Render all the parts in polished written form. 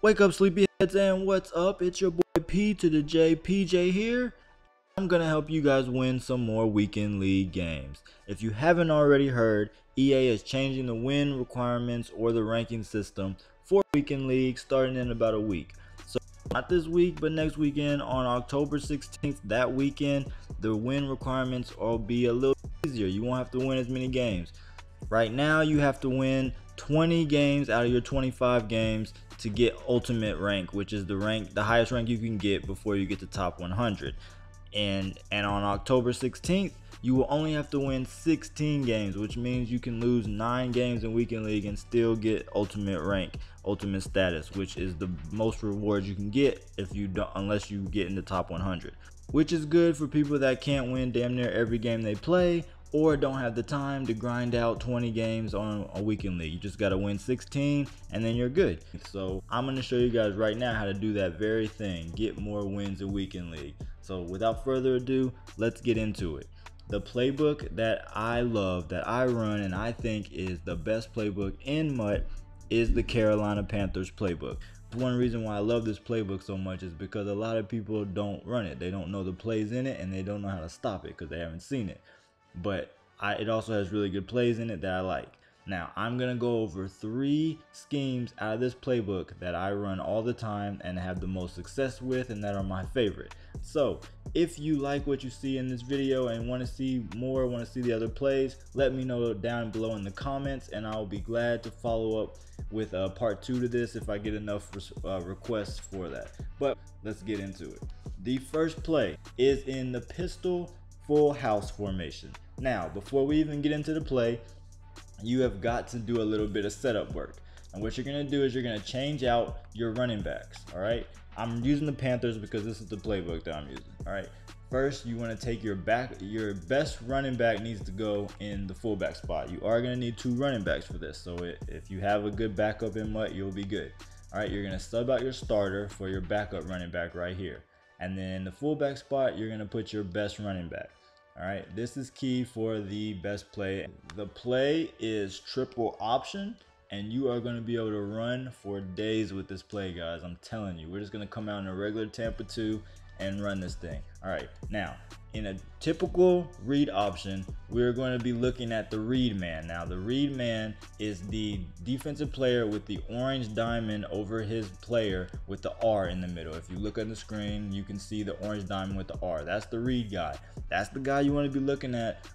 Wake up, sleepyheads, and what's up? It's your boy P to the J, PJ here. I'm gonna help you guys win some more weekend league games. If you haven't already heard, EA is changing the win requirements or the ranking system for weekend league starting in about a week. So not this week, but next weekend on October 16th, that weekend, the win requirements will be a little easier. You won't have to win as many games. Right now, you have to win 20 games out of your 25 games to get ultimate rank, which is the highest rank you can get before you get to top 100. And on October 16th, you will only have to win 16 games, which means you can lose 9 games in weekend league and still get ultimate rank, ultimate status, which is the most rewards you can get unless you get in the top 100, which is good for people that can't win damn near every game they play or don't have the time to grind out 20 games on a weekend league. You just got to win 16 and then you're good. So I'm going to show you guys right now how to do that very thing, get more wins in weekend league. So without further ado, let's get into it. The playbook that I love, that I run, and I think is the best playbook in MUT is the Carolina Panthers playbook. One reason why I love this playbook so much is because a lot of people don't run it. They don't know the plays in it and they don't know how to stop it because they haven't seen it. But it also has really good plays in it that I like. Now, I'm going to go over 3 schemes out of this playbook that I run all the time and have the most success with and that are my favorite. So, if you like what you see in this video and want to see more, want to see the other plays, let me know down below in the comments and I'll be glad to follow up with part 2 to this if I get enough requests for that. But let's get into it. The first play is in the pistol full house formation. Now, before we even get into the play, you have got to do a little bit of setup work. And what you're going to do is you're going to change out your running backs. All right, I'm using the Panthers because this is the playbook that I'm using. All right, first you want to take your best running back needs to go in the fullback spot. You are going to need 2 running backs for this, so if you have a good backup in MUT, you'll be good. All right, you're going to sub out your starter for your backup running back right here, and then in the fullback spot you're going to put your best running back. All right, this is key for the best play. The play is triple option, and you are going to be able to run for days with this play, guys. I'm telling you, we're just going to come out in a regular Tampa 2 and run this thing. All right, now in a typical read option, we're going to be looking at the read man. Now, the read man is the defensive player with the orange diamond over his player with the R in the middle. If you look at the screen, you can see the orange diamond with the R. That's the read guy. That's the guy you want to be looking at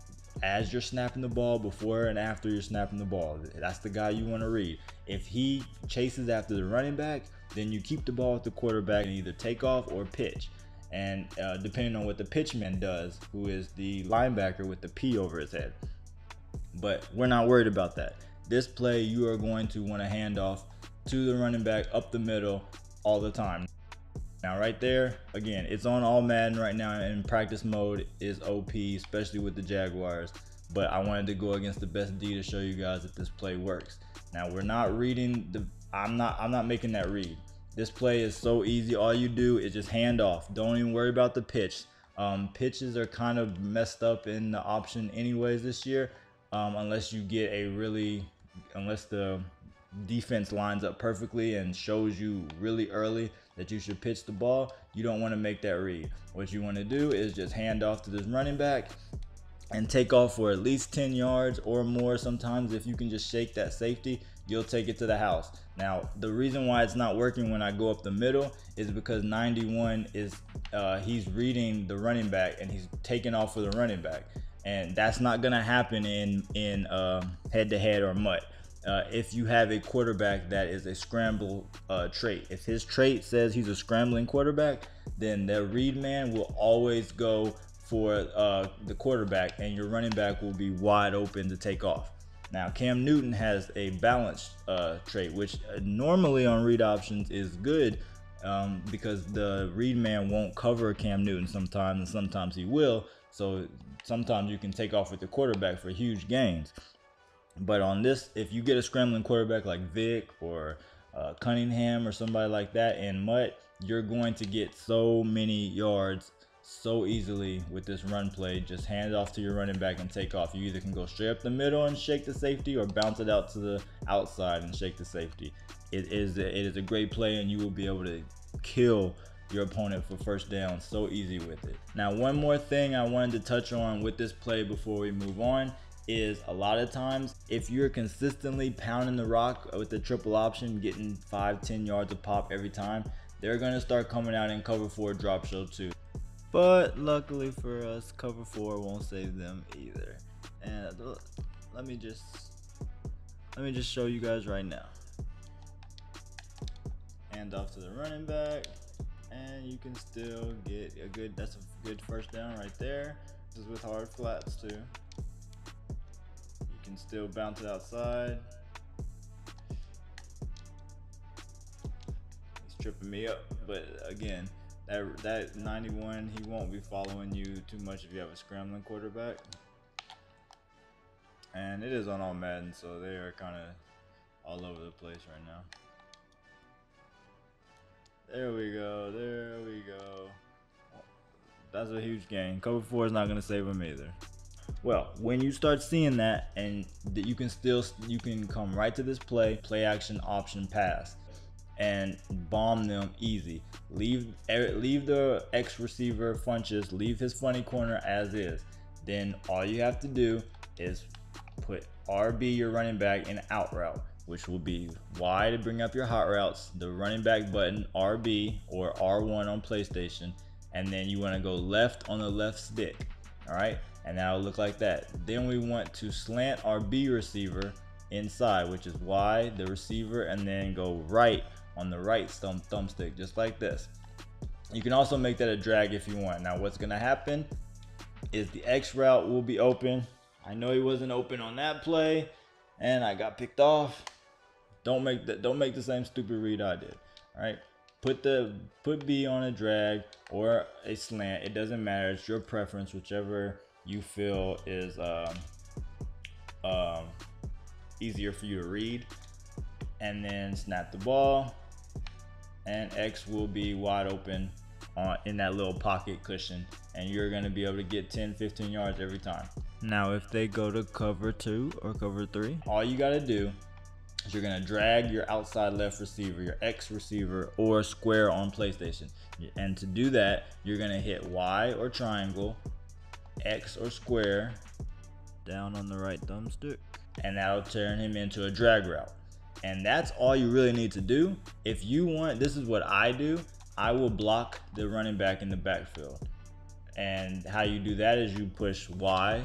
as you're snapping the ball, before and after you're snapping the ball. That's the guy you want to read. If he chases after the running back, then you keep the ball with the quarterback and either take off or pitch. And depending on what the pitchman does, who is the linebacker with the P over his head. But we're not worried about that. This play, you are going to want to hand off to the running back up the middle all the time. Now right there, again, it's on all Madden right now, and practice mode is OP, especially with the Jaguars. But I wanted to go against the best D to show you guys that this play works. Now we're not reading I'm not making that read. This play is so easy. All you do is just hand off. Don't even worry about the pitch. Pitches are kind of messed up in the option anyways this year, unless you get unless the defense lines up perfectly and shows you really early that you should pitch the ball. You don't want to make that read. What you want to do is just hand off to this running back and take off for at least 10 yards or more. Sometimes if you can just shake that safety, you'll take it to the house. Now, the reason why it's not working when I go up the middle is because 91 is he's reading the running back and he's taking off for the running back, and that's not gonna happen in head-to-head or MUT. If you have a quarterback that is a scramble trait, if his trait says he's a scrambling quarterback, then the read man will always go for the quarterback, and your running back will be wide open to take off. Now, Cam Newton has a balanced trait, which normally on read options is good because the read man won't cover Cam Newton sometimes, and sometimes he will. So sometimes you can take off with the quarterback for huge gains. But on this, if you get a scrambling quarterback like Vic or Cunningham or somebody like that in MUT, you're going to get so many yards so easily with this run play. Just hand it off to your running back and take off. You either can go straight up the middle and shake the safety, or bounce it out to the outside and shake the safety. It is a great play, and you will be able to kill your opponent for first down so easy with it. Now, one more thing I wanted to touch on with this play before we move on is, a lot of times if you're consistently pounding the rock with the triple option, getting 5-10 yards a pop every time, they're going to start coming out in cover 4 drop show too. But luckily for us, cover 4 won't save them either. And let me just show you guys right now. Hand off to the running back, and you can still get a good, that's a good first down right there. This is with hard flats too. You can still bounce it outside. He's tripping me up, but again, that 91, he won't be following you too much if you have a scrambling quarterback. And it is on all Madden, so they are kind of all over the place right now. There we go, there we go. That's a huge gain. Cover 4 is not going to save them either. Well, when you start seeing that, and that you can come right to this play action option pass, and bomb them easy. Leave the X receiver Funches, leave his funny corner as is. Then all you have to do is put RB, your running back, in out route, which will be Y to bring up your hot routes, the running back button, RB or R1 on PlayStation, and then you want to go left on the left stick. All right, and that'll look like that. Then we want to slant our B receiver inside, which is Y, the receiver, and then go right on the right thumbstick, just like this. You can also make that a drag if you want. Now what's gonna happen is the X route will be open. I know he wasn't open on that play, and I got picked off. Don't make the same stupid read I did. All right, put B on a drag or a slant. It doesn't matter. It's your preference, whichever you feel is easier for you to read. And then snap the ball, and X will be wide open in that little pocket cushion, and you're going to be able to get 10-15 yards every time. Now if they go to cover 2 or cover 3, all you got to do is you're going to drag your outside left receiver, your X receiver, or square on PlayStation. And to do that, you're going to hit Y or triangle, X or square, down on the right thumbstick, and that'll turn him into a drag route. And that's all you really need to do. If you want, this is what I do. I will block the running back in the backfield. And how you do that is you push Y,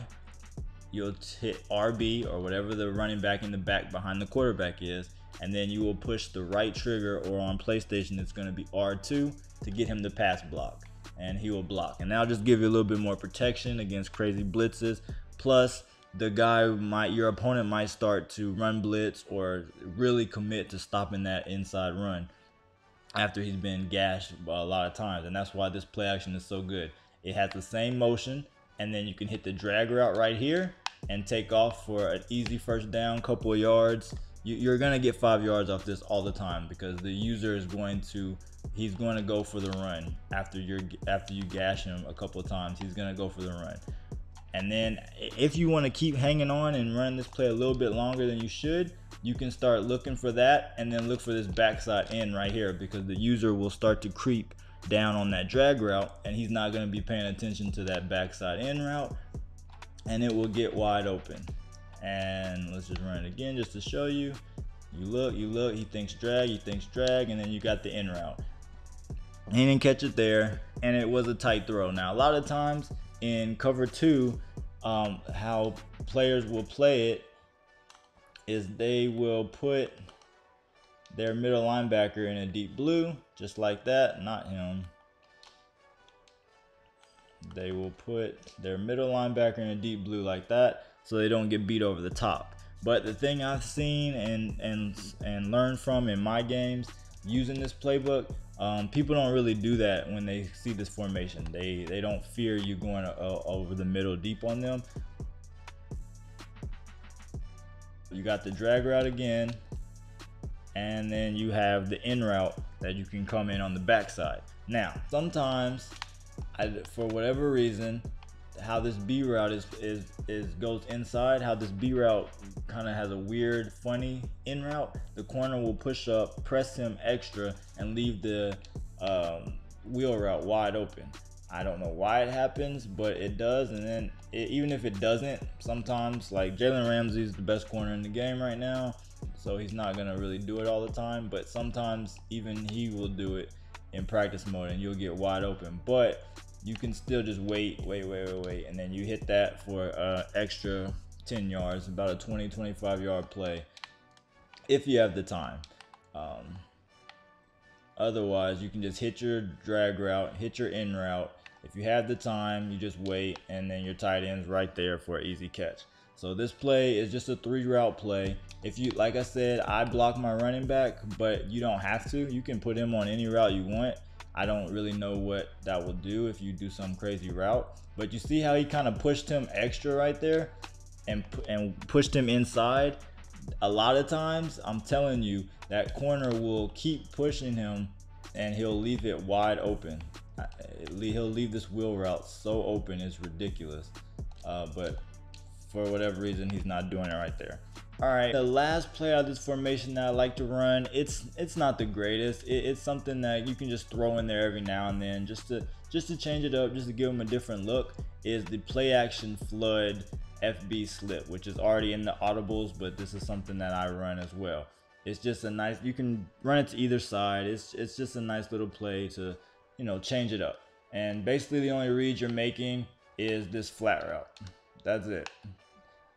you'll hit RB or whatever the running back in the back behind the quarterback is, and then you will push the right trigger, or on PlayStation it's going to be R2, to get him to pass block, and he will block. And that'll just give you a little bit more protection against crazy blitzes. Plus, your opponent might start to run blitz or really commit to stopping that inside run after he's been gashed a lot of times. And that's why this play action is so good. It has the same motion, and then you can hit the drag route right here and take off for an easy first down, couple of yards. You're gonna get 5 yards off this all the time, because the user is he's going to go for the run after you gash him a couple of times. He's gonna go for the run. And then if you want to keep hanging on and run this play a little bit longer than you should, you can start looking for that, and then look for this backside in right here, because the user will start to creep down on that drag route, and he's not going to be paying attention to that backside in route, and it will get wide open. And let's just run it again just to show you. You look, he thinks drag, and then you got the in route. He didn't catch it there, and it was a tight throw. Now a lot of times in cover 2, how players will play it is they will put their middle linebacker in a deep blue, just like that. Not him. They will put their middle linebacker in a deep blue like that, so they don't get beat over the top. But the thing I've seen and learned from in my games using this playbook, people don't really do that when they see this formation. They don't fear you going over the middle deep on them. You got the drag route again, and then you have the in route that you can come in on the backside. Now, sometimes for whatever reason, how this B route goes inside, how this B route kind of has a weird, funny in route. The corner will push up, press him extra, and leave the wheel route wide open. I don't know why it happens, but it does. And then even if it doesn't, sometimes, like Jalen Ramsey's the best corner in the game right now, so he's not gonna really do it all the time, but sometimes even he will do it in practice mode and you'll get wide open. But you can still just wait, and then you hit that for extra 10 yards, about a 20-25 yard play if you have the time. Otherwise, you can just hit your drag route, hit your in route. If you have the time, you just wait, and then your tight end's right there for an easy catch. So this play is just a 3 route play. If you, like I said, I block my running back, but you don't have to. You can put him on any route you want. I don't really know what that will do if you do some crazy route, but you see how he kind of pushed him extra right there and pushed him inside. A lot of times, I'm telling you, that corner will keep pushing him and he'll leave it wide open. He'll leave this wheel route so open, it's ridiculous. But for whatever reason, he's not doing it right there. All right, the last play out of this formation that I like to run, it's not the greatest. It's something that you can just throw in there every now and then just to change it up, just to give them a different look, is the play action flood FB slip, which is already in the audibles, but this is something that I run as well. It's just a nice, you can run it to either side. It's just a nice little play to, you know, change it up. And basically the only read you're making is this flat route. That's it.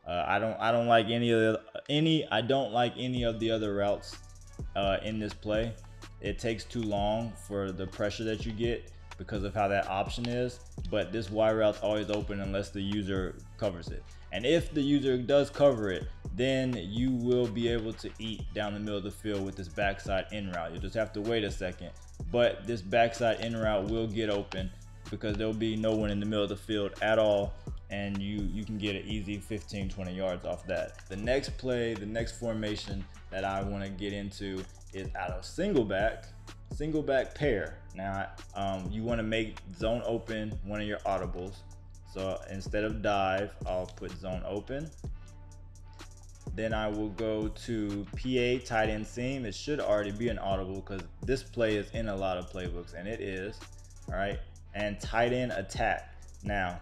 I don't like any of the other routes in this play. It takes too long for the pressure that you get because of how that option is, but this Y route's always open unless the user covers it. And if the user does cover it, then you will be able to eat down the middle of the field with this backside in route. You just have to wait a second, but this backside in route will get open because there'll be no one in the middle of the field at all, and you can get an easy 15-20 yards off that. The next play, the next formation that I want to get into is out of Singleback Pair. Now you want to make zone open one of your audibles. So instead of dive, I'll put zone open. Then I will go to PA tight end seam. It should already be an audible because this play is in a lot of playbooks, and it is. All right, and tight end attack. Now,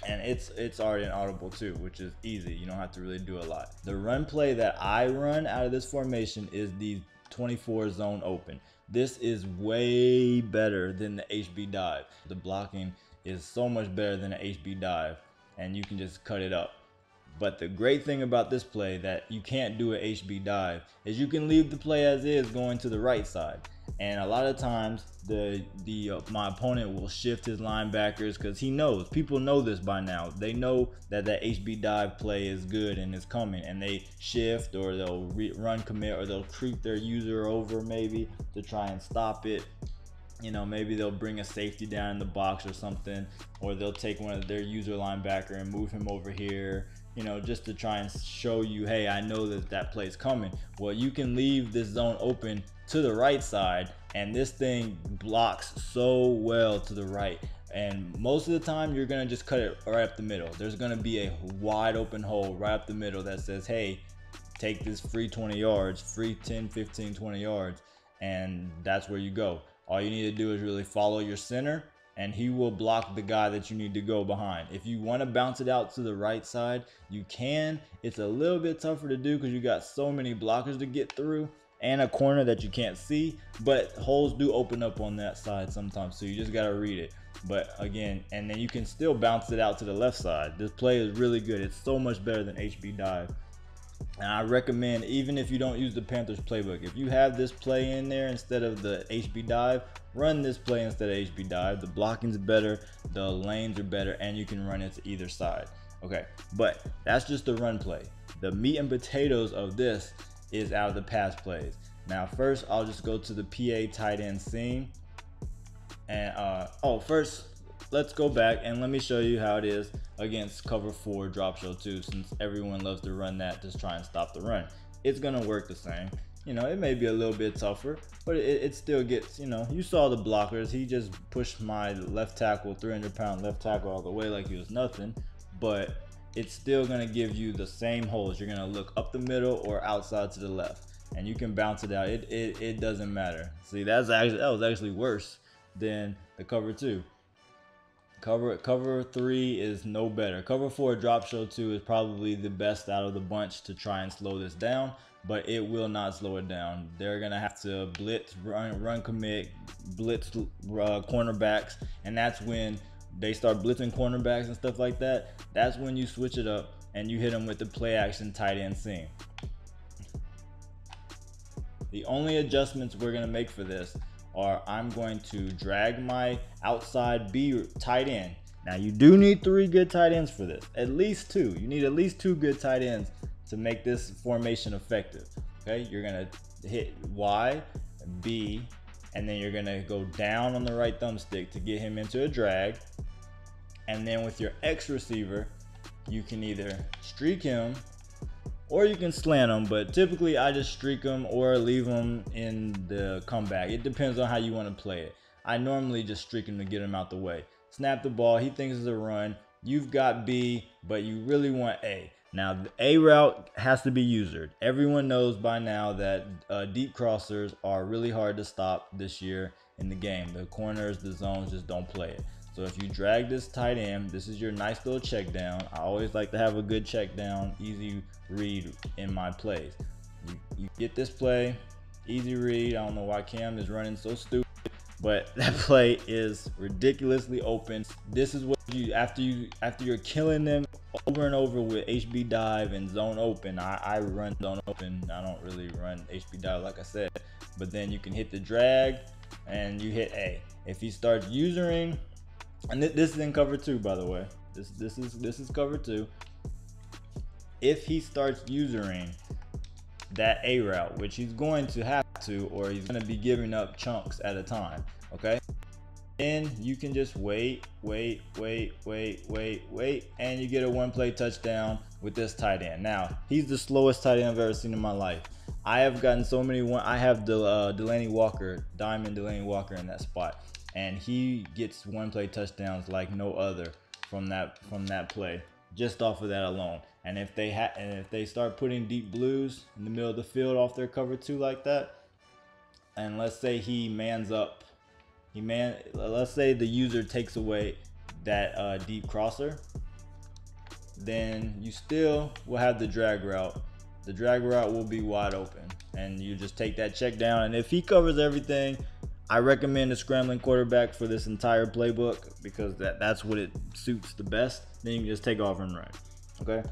and it's already an audible too, which is easy. You don't have to really do a lot. The run play that I run out of this formation is the 24 zone open. This is way better than the HB dive. The blocking is so much better than an HB dive, and you can just cut it up. But the great thing about this play that you can't do an HB dive is you can leave the play as is going to the right side. And a lot of times my opponent will shift his linebackers because he knows, people know this by now. They know that that HB dive play is good and is coming, and they shift, or they'll run commit, or they'll creep their user over maybe to try and stop it. You know, maybe they'll bring a safety down in the box or something, or they'll take one of their user linebacker and move him over here, you know, just to try and show you, hey, I know that that play's coming. Well, you can leave this zone open to the right side, and this thing blocks so well to the right. And most of the time, you're gonna just cut it right up the middle. There's gonna be a wide open hole right up the middle that says, hey, take this free 20 yards, free 10, 15, 20 yards, and that's where you go. All you need to do is really follow your center, and he will block the guy that you need to go behind. If you want to bounce it out to the right side, you can. It's a little bit tougher to do because you got so many blockers to get through and a corner that you can't see, but holes do open up on that side sometimes, so you just got to read it. But again, and then you can still bounce it out to the left side. This play is really good. It's so much better than HB dive. And I recommend, even if you don't use the Panthers playbook, if you have this play in there instead of the HB dive, run this play instead of HB dive. The blocking's better, the lanes are better, and you can run it to either side. Okay, but that's just the run play. The meat and potatoes of this is out of the pass plays. Now first, I'll just go to the PA tight end seam. And first, let's go back and let me show you how it is against cover 4 drop show 2, since everyone loves to run that, just try and stop the run. It's gonna work the same. You know, it may be a little bit tougher, but it still gets, you know, you saw the blockers. He just pushed my left tackle, 300-pound left tackle, all the way like he was nothing. But it's still going to give you the same holes. You're going to look up the middle or outside to the left, and you can bounce it out. It doesn't matter. See, that was actually worse than the cover 2. Cover 3 is no better. Cover 4 drop show 2 is probably the best out of the bunch to try and slow this down, but it will not slow it down. They're gonna have to blitz, run commit, blitz cornerbacks, and that's when they start blitzing cornerbacks and stuff like that. That's when you switch it up and you hit them with the play action tight end seam. The only adjustments we're gonna make for this are I'm going to drag my outside B tight end. Now you do need 3 good tight ends for this, at least 2. You need at least 2 good tight ends to make this formation effective. Okay, you're gonna hit Y, B, and then you're gonna go down on the right thumbstick to get him into a drag. And then with your X receiver, you can either streak him or you can slant them, but typically I just streak them or leave them in the comeback. It depends on how you want to play it. I normally just streak him to get him out the way. Snap the ball, he thinks it's a run. You've got B, but you really want A. Now the A route has to be usered. Everyone knows by now that deep crossers are really hard to stop this year in the game. The corners, the zones just don't play it. So if you drag this tight end, this is your nice little check down. I always like to have a good check down, easy read in my plays. You get this play, easy read. I don't know why Cam is running so stupid, but that play is ridiculously open. This is what you after you're killing them over and over with HB dive and zone open. I run zone open. I don't really run HB dive like I said, but then you can hit the drag and you hit A. If he starts using, and this is in cover 2, by the way. This is cover 2. If he starts using that A route, which he's going to have to, or he's going to be giving up chunks at a time, okay? Then you can just wait, and you get a 1-play touchdown with this tight end. Now, he's the slowest tight end I've ever seen in my life. I have gotten so many. I have Delaney Walker, Diamond Delaney Walker in that spot, and he gets 1-play touchdowns like no other from that play, just off of that alone. And if they start putting deep blues in the middle of the field off their cover 2 like that, and let's say he mans up, let's say the user takes away that deep crosser, then you still will have the drag route. The drag route will be wide open, and you just take that check down. And if he covers everything, I recommend a scrambling quarterback for this entire playbook, because that's what it suits the best. Then you can just take off and run, okay?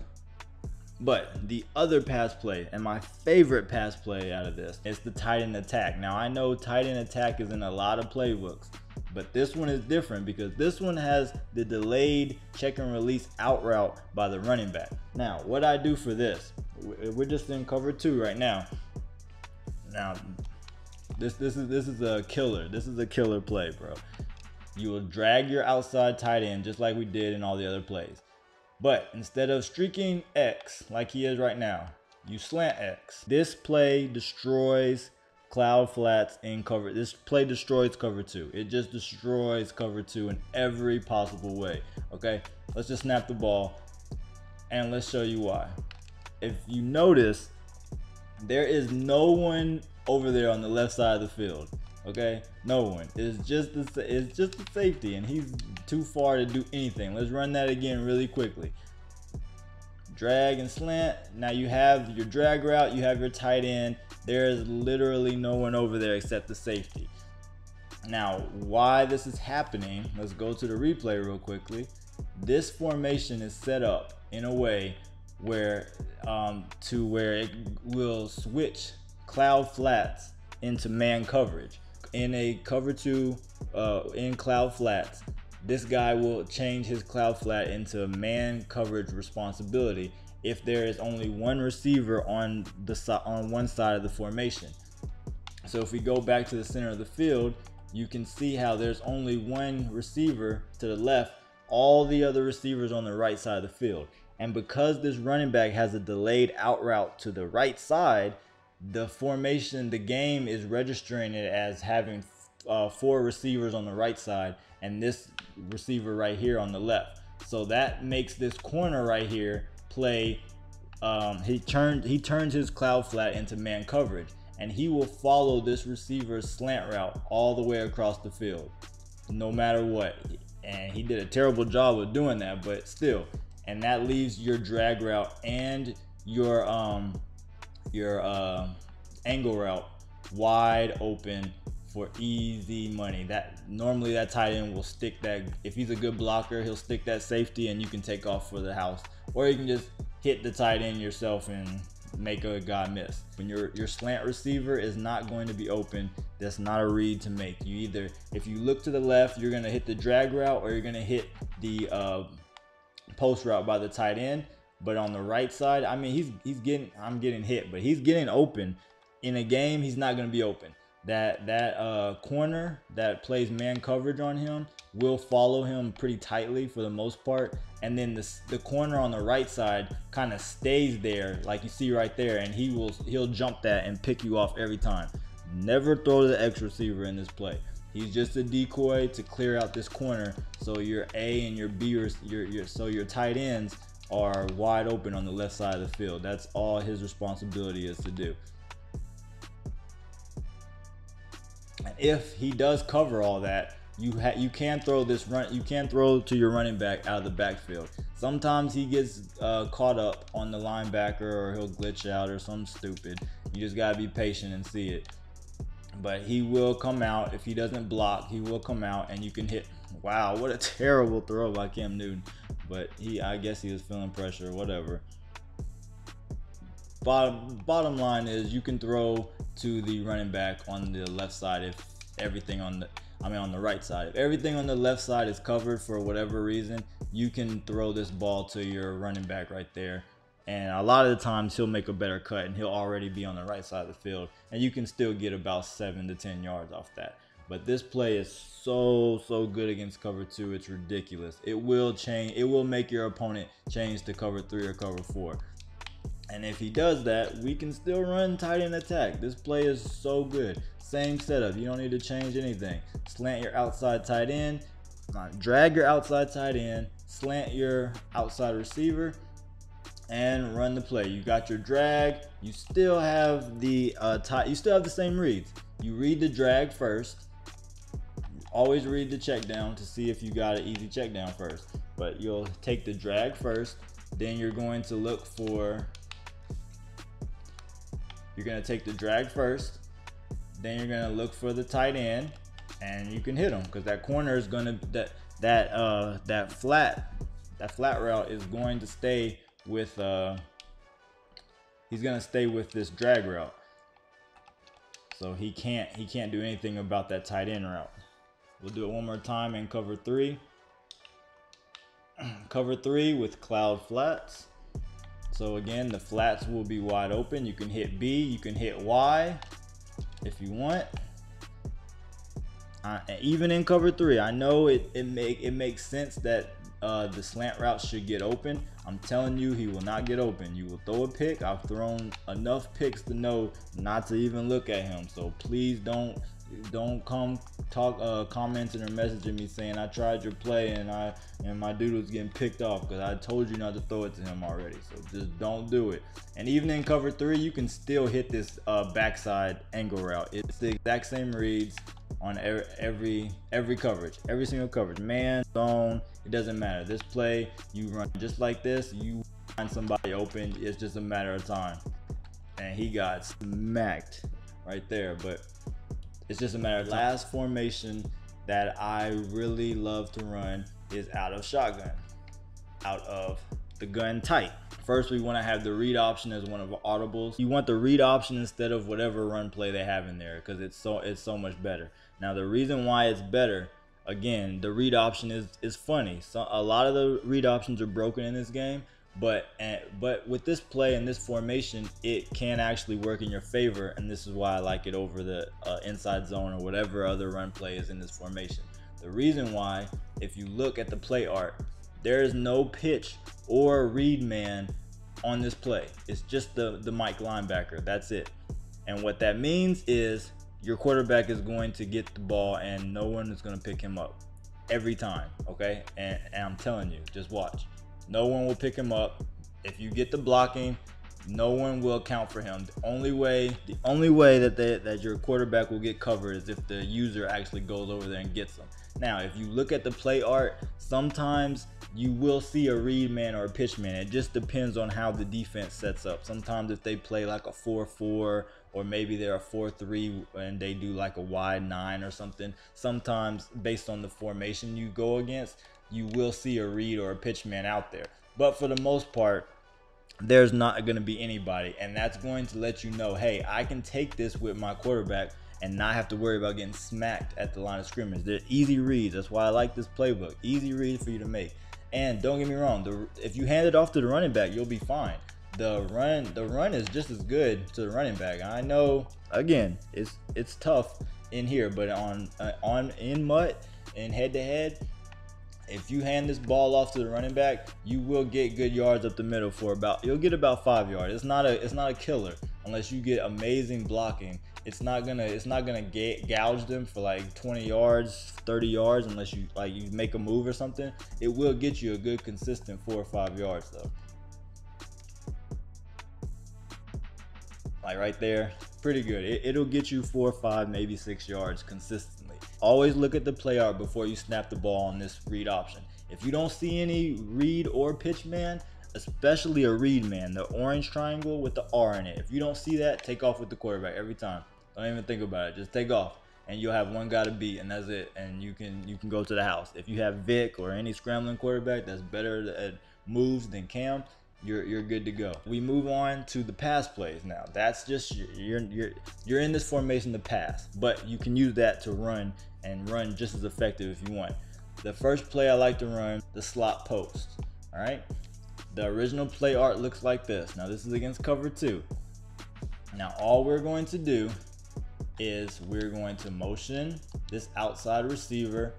But the other pass play, and my favorite pass play out of this, is the tight end attack. Now I know tight end attack is in a lot of playbooks, but this one is different because this one has the delayed check and release out route by the running back. Now what I do for this, we're just in cover 2 right now. Now this is a killer. This is a killer play, bro. You will drag your outside tight end just like we did in all the other plays. But instead of streaking X like he is right now, you slant X. This play destroys cloud flats in cover. This play destroys cover 2. It just destroys cover 2 in every possible way. Okay, let's just snap the ball and let's show you why. If you notice, there is no one over there on the left side of the field. Okay, no one. It's just the safety, and he's too far to do anything. Let's run that again really quickly. Drag and slant. Now you have your drag route, you have your tight end. There is literally no one over there except the safety. Now, why this is happening, let's go to the replay real quickly. This formation is set up in a way where where it will switch cloud flats into man coverage. In a cover 2 in cloud flats, this guy will change his cloud flat into man coverage responsibility if there is only one receiver on one side of the formation. So if we go back to the center of the field, you can see how there's only one receiver to the left, all the other receivers on the right side of the field. And because this running back has a delayed out route to the right side, the formation, the game is registering it as having 4 receivers on the right side and this receiver right here on the left. So that makes this corner right here play. He turns his cloud flat into man coverage, and he will follow this receiver's slant route all the way across the field, no matter what. And he did a terrible job of doing that, but still. And that leaves your drag route and your angle route wide open for easy money. That normally that tight end will stick that. If he's a good blocker, he'll stick that safety and you can take off for the house, or you can just hit the tight end yourself and make a guy miss. When your slant receiver is not going to be open, that's not a read to make. You either, if you look to the left, you're gonna hit the drag route, or you're gonna hit the post route by the tight end. But on the right side, I mean, I'm getting hit, but he's getting open. In a game, he's not gonna be open. That corner that plays man coverage on him will follow him pretty tightly for the most part, and then the corner on the right side kind of stays there, like you see right there, and he'll jump that and pick you off every time. Never throw to the X receiver in this play. He's just a decoy to clear out this corner, so your A and your B, so your tight ends are wide open on the left side of the field. That's all his responsibility is to do. And if he does cover all that, you can throw this run. You can throw to your running back out of the backfield. Sometimes he gets caught up on the linebacker, or he'll glitch out or something stupid. You just gotta be patient and see it. But he will come out. If he doesn't block, he will come out and you can hit. Wow, what a terrible throw by Cam Newton. But I guess he was feeling pressure or whatever. Bottom line is, you can throw to the running back on the left side if everything on the right side. If everything on the left side is covered for whatever reason, you can throw this ball to your running back right there. And a lot of the times he'll make a better cut and he'll already be on the right side of the field, and you can still get about 7 to 10 yards off that. But this play is so good against cover 2. It's ridiculous. It will make your opponent change to cover 3 or cover 4. And if he does that, we can still run tight end attack. This play is so good. Same setup. You don't need to change anything. Slant your outside tight end, drag your outside tight end, slant your outside receiver, and run the play. You got your drag. You still have the you still have the same reads. You read the drag first. Always read the check down to see if you got an easy check down first. But you'll take the drag first. Then you're going to look for. You're gonna take the drag first. Then you're gonna look for the tight end, and you can hit him because that corner is gonna that flat route is going to stay with he's gonna stay with this drag route, so he can't do anything about that tight end route. We'll do it one more time in cover 3. Cover 3 with cloud flats. So again, the flats will be wide open. You can hit B, you can hit Y if you want. Even in cover 3, I know it makes sense that the slant route should get open. I'm telling you, he will not get open. You will throw a pick. I've thrown enough picks to know not to even look at him. So please don't come commenting or messaging me saying I tried your play and my dude was getting picked off, because I told you not to throw it to him already. So just don't do it. And even in cover 3, you can still hit this backside angle route. It's the exact same reads on every coverage, every single coverage, man, zone, it doesn't matter. This play, you run just like this, you find somebody open, it's just a matter of time. And he got smacked right there, but it's just a matter of time. Last formation that I really love to run is out of shotgun, out of the gun tight. First, we want to have the read option as one of the audibles. You want the read option instead of whatever run play they have in there, because it's so much better. Now, the reason why it's better, again, the read option is funny. So a lot of the read options are broken in this game, but with this play and this formation, it can actually work in your favor, and this is why I like it over the inside zone or whatever other run play is in this formation. The reason why, if you look at the play art, there is no pitch or read man on this play. It's just the Mike linebacker. That's it. And what that means is your quarterback is going to get the ball and no one is going to pick him up every time, okay? And I'm telling you, just watch. No one will pick him up. If you get the blocking, no one will account for him. The only way that your quarterback will get covered is if the user actually goes over there and gets them. Now, if you look at the play art, sometimes you will see a read man or a pitch man. It just depends on how the defense sets up. Sometimes if they play like a 4-4, or maybe they're a 4-3 and they do like a wide 9 or something. Sometimes based on the formation you go against, you will see a read or a pitch man out there. But for the most part, there's not going to be anybody, and that's going to let you know, hey, I can take this with my quarterback and not have to worry about getting smacked at the line of scrimmage. They're easy reads. That's why I like this playbook. Easy reads for you to make. And don't get me wrong, if you hand it off to the running back, you'll be fine. The run is just as good to the running back. I know, again, it's tough in here, but in MUT and head to head, if you hand this ball off to the running back, you will get good yards up the middle you'll get about 5 yards. It's not a killer unless you get amazing blocking. It's not gonna gouge them for like 20 yards, 30 yards unless you make a move or something. It will get you a good consistent 4 or 5 yards though. Like right there, pretty good. It'll get you 4 or 5, maybe 6 yards consistently. Always look at the play art before you snap the ball on this read option. If you don't see any read or pitch man, especially a read man, the orange triangle with the R in it, if you don't see that, take off with the quarterback every time. Don't even think about it. Just take off, and you'll have one guy to beat, and that's it. And you can go to the house. If you have Vic or any scrambling quarterback that's better at moves than Cam, you're good to go. We move on to the pass plays now. That's just you're in this formation to pass, but you can use that to run just as effective if you want. The first play I like to run, the slot post. All right. The original play art looks like this. Now this is against cover 2. Now all we're going to do is we're going to motion this outside receiver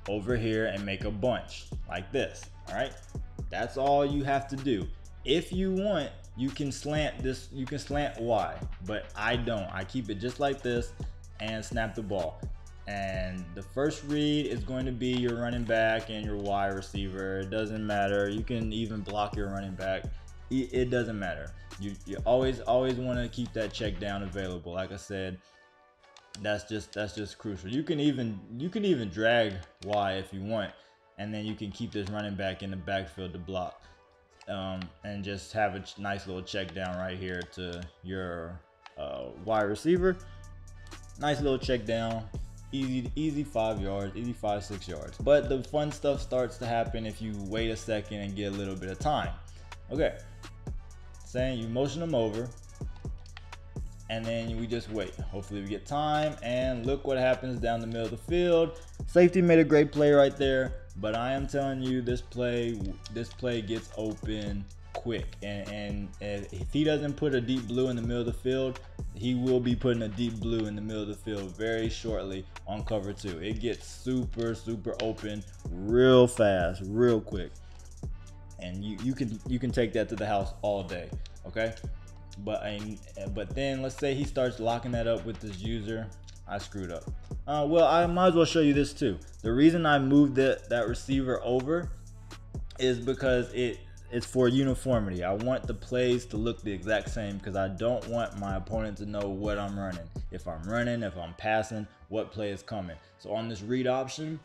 over here and make a bunch like this. All right. That's all you have to do. If you want, you can slant this, you can slant Y, but I don't. I keep it just like this and snap the ball. And the first read is going to be your running back and your Y receiver. It doesn't matter. You can even block your running back. It doesn't matter. You always want to keep that check down available. Like I said, that's just crucial. You can even drag Y if you want, and then you can keep this running back in the backfield to block. And just have a nice little check down right here to your wide receiver. Nice little check down, easy 5 yards, easy 5-6 yards. But the fun stuff starts to happen if you wait a second and get a little bit of time. Okay, saying you motion them over, and then we just wait. Hopefully we get time, and look what happens down the middle of the field. Safety made a great play right there, but I am telling you, this play gets open quick, and if he doesn't put a deep blue in the middle of the field, he will be putting a deep blue in the middle of the field very shortly on cover 2. It gets super open real fast, real quick, and you can take that to the house all day. Okay, but then let's say he starts locking that up with this user. I screwed up. Well, I might as well show you this too. The reason I moved that receiver over is because it's for uniformity. I want the plays to look the exact same because I don't want my opponent to know what I'm running. If I'm running, if I'm passing, what play is coming. So on this read option,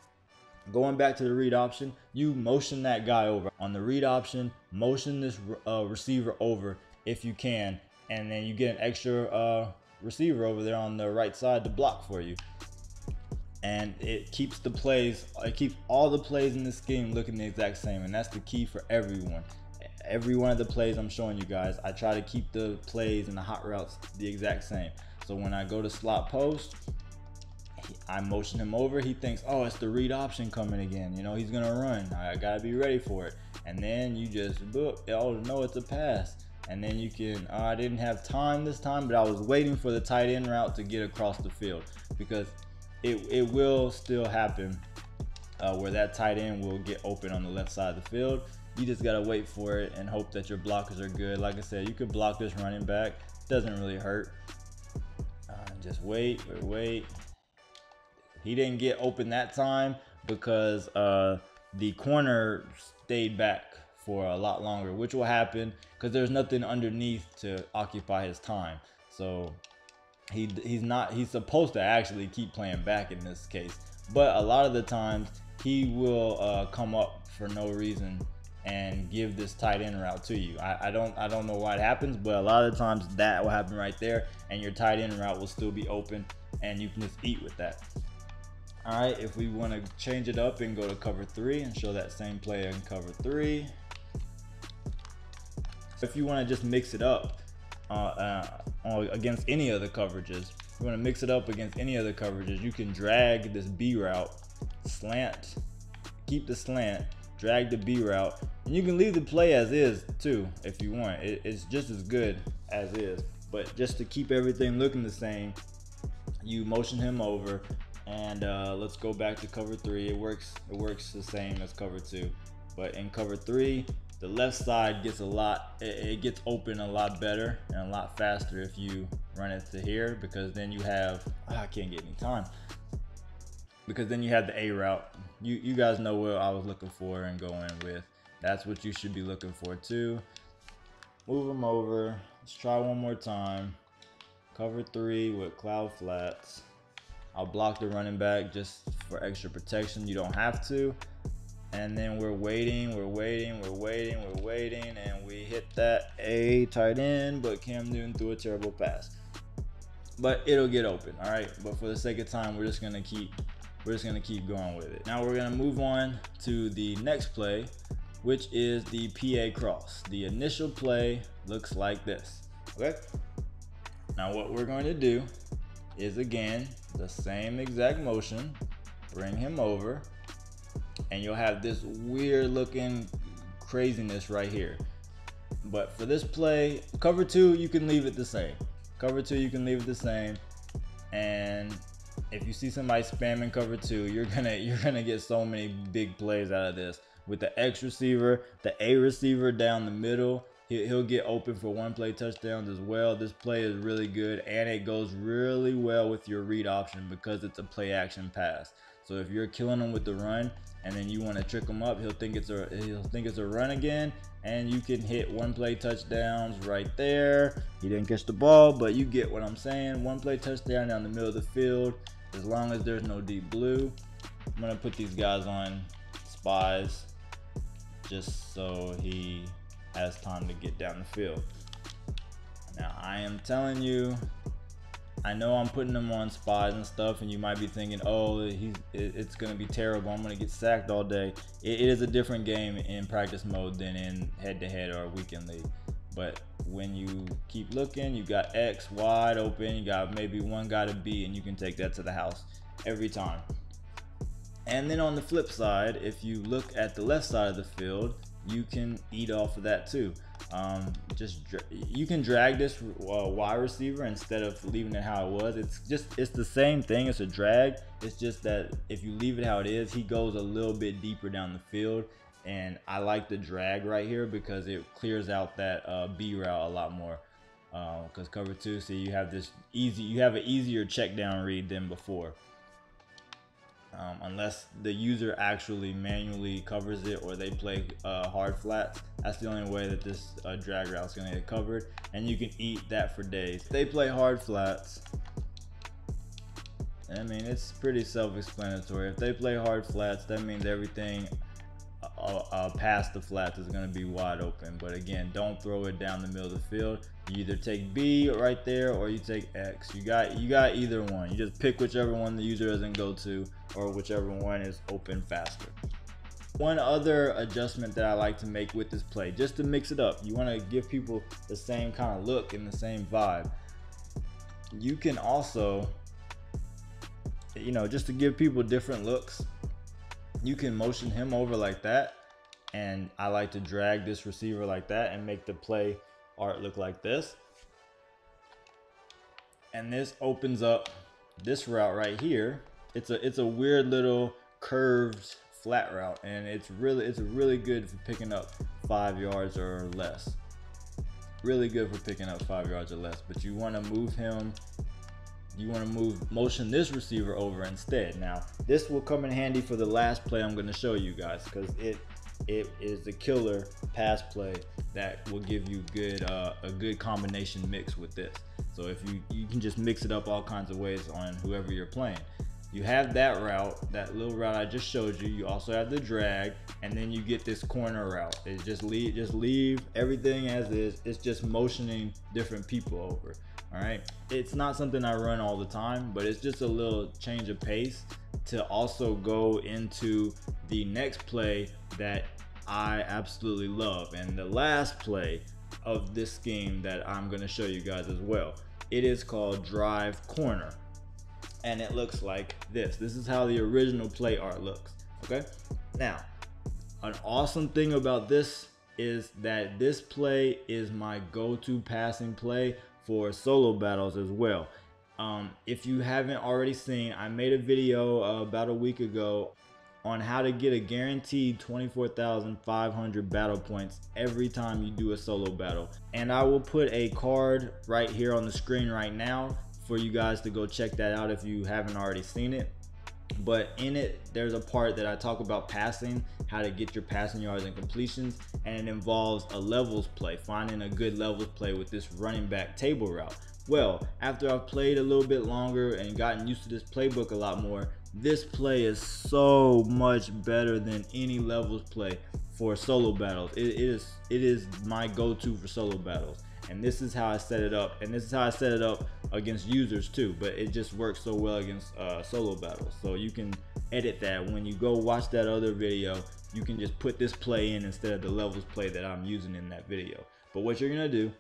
going back to the read option, you motion that guy over. On the read option, motion this receiver over if you can, and then you get an extra receiver over there on the right side to block for you. And it keeps all the plays in this scheme looking the exact same, and that's the key for everyone. Every one of the plays I'm showing you guys, I try to keep the plays and the hot routes the exact same. So when I go to slot post, I motion him over. He thinks, oh, it's the read option coming again. You know, he's gonna run. I gotta be ready for it. And then you just, oh no, it's a pass. And then you can, I didn't have time this time, but I was waiting for the tight end route to get across the field, because it will still happen where that tight end will get open on the left side of the field. You just gotta wait for it and hope that your blockers are good. Like I said, you could block this running back. Doesn't really hurt. Just wait. He didn't get open that time because the corner stayed back for a lot longer, which will happen because there's nothing underneath to occupy his time. So he's supposed to actually keep playing back in this case, but a lot of the times he will come up for no reason and give this tight end route to you. I don't know why it happens, but a lot of the times that will happen right there, and your tight end route will still be open, and you can just eat with that. All right, if we want to change it up and go to cover 3 and show that same play in cover 3. If you want to just mix it up against any other coverages, if you want to mix it up against any other coverages, you can drag this B route, slant, keep the slant, drag the B route, and you can leave the play as is too if you want. It's just as good as is, but just to keep everything looking the same, you motion him over, and let's go back to cover 3. It works the same as cover 2, but in cover 3 the left side gets it gets open a lot better and a lot faster if you run it to here, because then you have I can't get any time, because then you have the A route. You guys know what I was looking for and going with. That's what you should be looking for too. Move them over. Let's try one more time. Cover 3 with cloud flats. I'll block the running back just for extra protection. You don't have to. And then we're waiting, and we hit that A tight end, but Cam Newton threw a terrible pass. But it'll get open, all right? But for the sake of time, we're just gonna keep going with it. Now we're gonna move on to the next play, which is the PA cross. The initial play looks like this, okay? Now what we're going to do is, again, the same exact motion, bring him over, and you'll have this weird looking craziness right here. But for this play, cover 2, you can leave it the same. Cover 2, you can leave it the same. And if you see somebody spamming cover 2, you're gonna get so many big plays out of this. With the X receiver, the A receiver down the middle, he'll get open for one play touchdowns as well. This play is really good, and it goes really well with your read option because it's a play action pass. So if you're killing him with the run and then you want to trick him up, he'll think it's a run again, and you can hit one play touchdowns right there. He didn't catch the ball, but you get what I'm saying. One play touchdown down the middle of the field, as long as there's no deep blue. I'm gonna put these guys on spies just so he has time to get down the field. Now I am telling you, I know I'm putting them on spies and stuff, and you might be thinking, oh, it's gonna be terrible, I'm gonna get sacked all day. It is a different game in practice mode than in head-to-head or weekend league. But when you keep looking, you got X wide open, you got maybe one guy to beat, and you can take that to the house every time. And then on the flip side, if you look at the left side of the field, you can eat off of that too. You can drag this wide receiver instead of leaving it how it was. It's the same thing. It's a drag. It's just that if you leave it how it is, he goes a little bit deeper down the field, and I like the drag right here because it clears out that B route a lot more. Because cover 2, see, you have an easier check down read than before. Unless the user actually manually covers it or they play hard flats, that's the only way that this drag route is going to get covered, and you can eat that for days. If they play hard flats, I mean, it's pretty self-explanatory. If they play hard flats, that means everything past the flats is going to be wide open. But again, don't throw it down the middle of the field. You either take B right there or you take X. You got either one. You just pick whichever one the user doesn't go to, or whichever one is open faster. One other adjustment that I like to make with this play, just to mix it up, you want to give people the same kind of look and the same vibe. You can also, just to give people different looks, you can motion him over like that, and I like to drag this receiver like that and make the play art look like this. And this opens up this route right here. It's a weird little curved flat route, and it's really good for picking up 5 yards or less. Really good for picking up 5 yards or less. But you want to move him you want to motion this receiver over instead. Now this will come in handy for the last play I'm going to show you guys, because it is the killer pass play that will give you a good combination mix with this. So if you can just mix it up all kinds of ways on whoever you're playing. You have that route, that little route I just showed you. You also have the drag, and then you get this corner route. It's just leave everything as is. It's just motioning different people over. All right, it's not something I run all the time, but it's just a little change of pace to also go into the next play that I absolutely love, and the last play of this scheme that I'm going to show you guys as well. It is called drive corner, and it looks like this. This is how the original play art looks. Okay, now an awesome thing about this is that this play is my go-to passing play for solo battles as well. If you haven't already seen, I made a video about a week ago on how to get a guaranteed 24,500 battle points every time you do a solo battle, and I will put a card right here on the screen right now for you guys to go check that out if you haven't already seen it. But in it, there's a part that I talk about passing, how to get your passing yards and completions, and it involves a levels play, finding a good levels play with this running back table route. Well, after I've played a little bit longer and gotten used to this playbook a lot more, this play is so much better than any levels play for solo battles. It is my go-to for solo battles, and this is how I set it up, and this is how I set it up against users too, but it just works so well against solo battles. So you can edit that. When you go watch that other video, you can just put this play in instead of the levels play that I'm using in that video. But what you're gonna do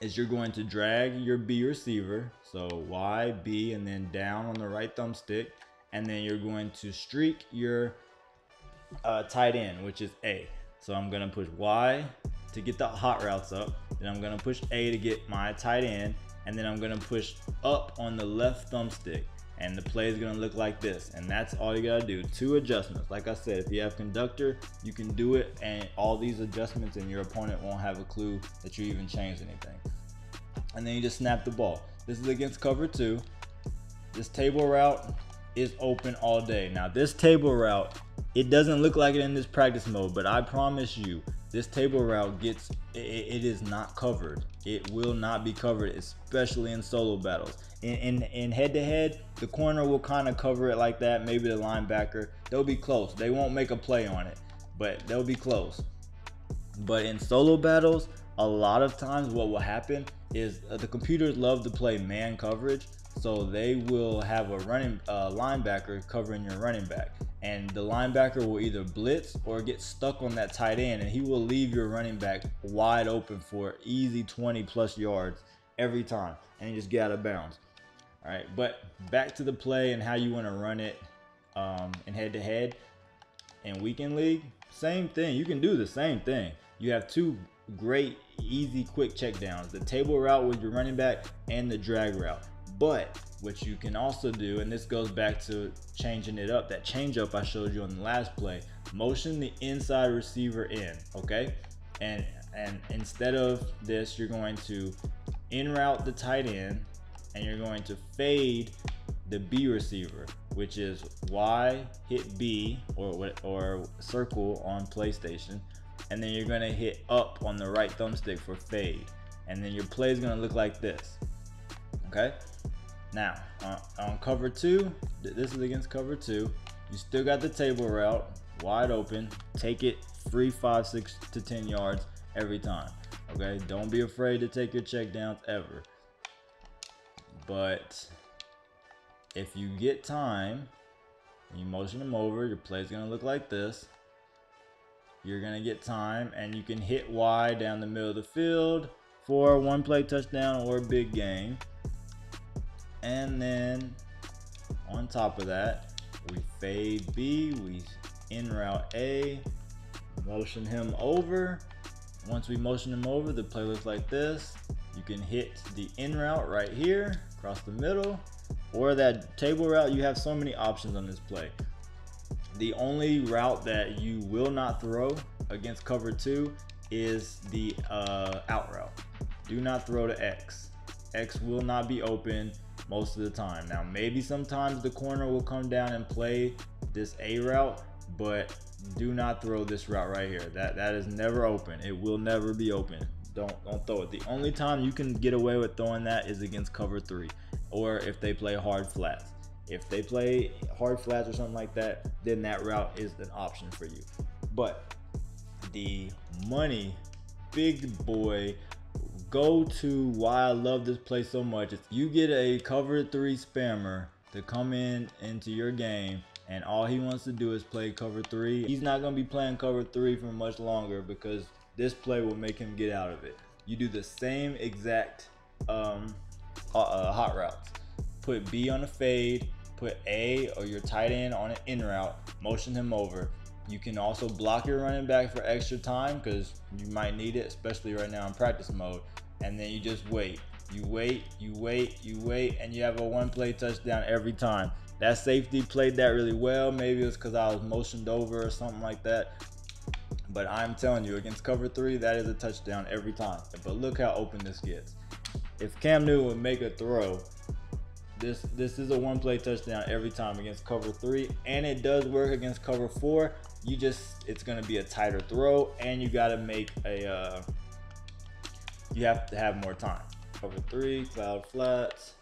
is you're going to drag your B receiver, so Y, B, and then down on the right thumbstick, and then you're going to streak your tight end, which is A. So I'm gonna push Y to get the hot routes up, then I'm gonna push A to get my tight end, and then I'm gonna push up on the left thumbstick, and the play is gonna look like this. And that's all you gotta do. 2 adjustments. Like I said, if you have conductor, you can do it, and all these adjustments, and your opponent won't have a clue that you even changed anything. And then you just snap the ball. This is against cover 2. This table route is open all day. Now this table route, it doesn't look like it in this practice mode, but I promise you, this table route gets, it is not covered. It will not be covered, especially in solo battles. In head-to-head, the corner will kind of cover it like that, maybe the linebacker. They'll be close. They won't make a play on it, but they'll be close. But in solo battles, a lot of times what will happen is the computers love to play man coverage, so they will have a linebacker covering your running back, and the linebacker will either blitz or get stuck on that tight end, and he will leave your running back wide open for easy 20+ yards every time, and you just get out of bounds. All right, but back to the play and how you want to run it in head-to-head. In weekend league, same thing. You can do the same thing. You have 2 great, easy, quick checkdowns: the table route with your running back and the drag route. But what you can also do, and this goes back to changing it up, that change up I showed you on the last play, motion the inside receiver in, okay? And instead of this, you're going to in route the tight end, and you're going to fade the B receiver, which is Y, hit B, or circle on PlayStation, and then you're gonna hit up on the right thumbstick for fade, and then your play is gonna look like this. Okay, now on cover 2, this is against cover 2, you still got the table route wide open. Take it free 5, 6 to 10 yards every time. Okay, don't be afraid to take your check downs ever. But if you get time, you motion them over, your play is gonna look like this. You're gonna get time, and you can hit Y down the middle of the field for a 1-play touchdown or a big game. And then on top of that, we fade B, we in route A, motion him over. Once we motion him over, the play looks like this. You can hit the in route right here across the middle, or that table route. You have so many options on this play. The only route that you will not throw against cover 2 is the out route. Do not throw to X. X will not be open. most of the time. Now maybe sometimes the corner will come down and play this A route, but do not throw this route right here. That is never open. It will never be open. Don't throw it. The only time you can get away with throwing that is against cover 3, or if they play hard flats. If they play hard flats or something like that, then that route is an option for you. But the money, big boy, go to why I love this play so much is you get a cover 3 spammer to come into your game, and all he wants to do is play cover 3. He's not going to be playing cover 3 for much longer because this play will make him get out of it. You do the same exact hot routes. Put B on a fade, put A or your tight end on an in route, motion him over. You can also block your running back for extra time because you might need it, especially right now in practice mode. And then you just wait. You wait, and you have a one-play touchdown every time. That safety played that really well. Maybe it was because I was motioned over or something like that. But I'm telling you, against cover 3, that is a touchdown every time. But look how open this gets. If Cam Newton would make a throw, this is a one-play touchdown every time against cover 3, and it does work against cover 4. It's gonna be a tighter throw, and you gotta make a you have to have more time. Cover 3, cloud flats,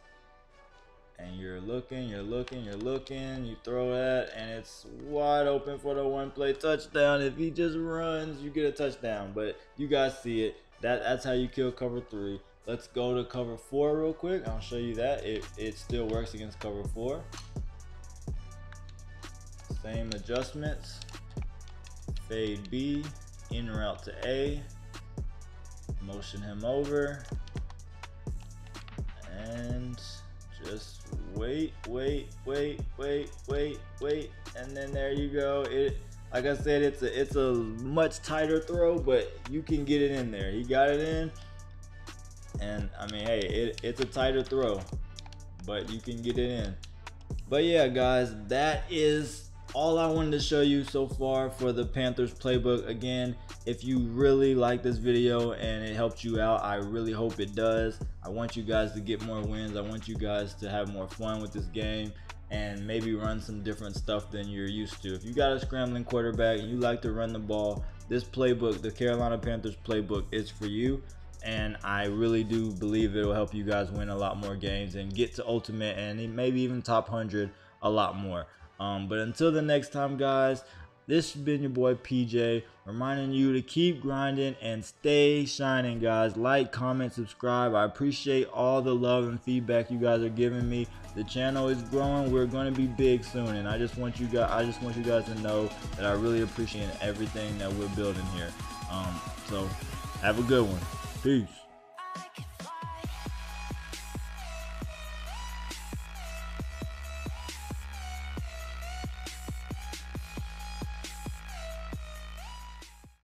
and you're looking, you throw that, and it's wide open for the one-play touchdown. If he just runs, you get a touchdown. But you guys see it. That's how you kill cover 3. Let's go to cover 4 real quick. I'll show you that it still works against cover 4. Same adjustments. Fade B, in route to A, motion him over, and just wait, and then there you go. Like I said, it's a much tighter throw, but you can get it in there. He got it in, and I mean, hey, it's a tighter throw, but you can get it in. But yeah, guys, that is all I wanted to show you so far for the Panthers playbook. Again, if you really like this video and it helped you out, I really hope it does. I want you guys to get more wins. I want you guys to have more fun with this game and maybe run some different stuff than you're used to. If you got a scrambling quarterback and you like to run the ball, this playbook, the Carolina Panthers playbook, is for you. And I really do believe it will help you guys win a lot more games and get to ultimate and maybe even top 100 a lot more. But until the next time, guys, this has been your boy PJ, reminding you to keep grinding and stay shining, guys. Like, comment, subscribe. I appreciate all the love and feedback you guys are giving me. The channel is growing. We're going to be big soon, and I just want you guys to know that I really appreciate everything that we're building here. So have a good one. Peace.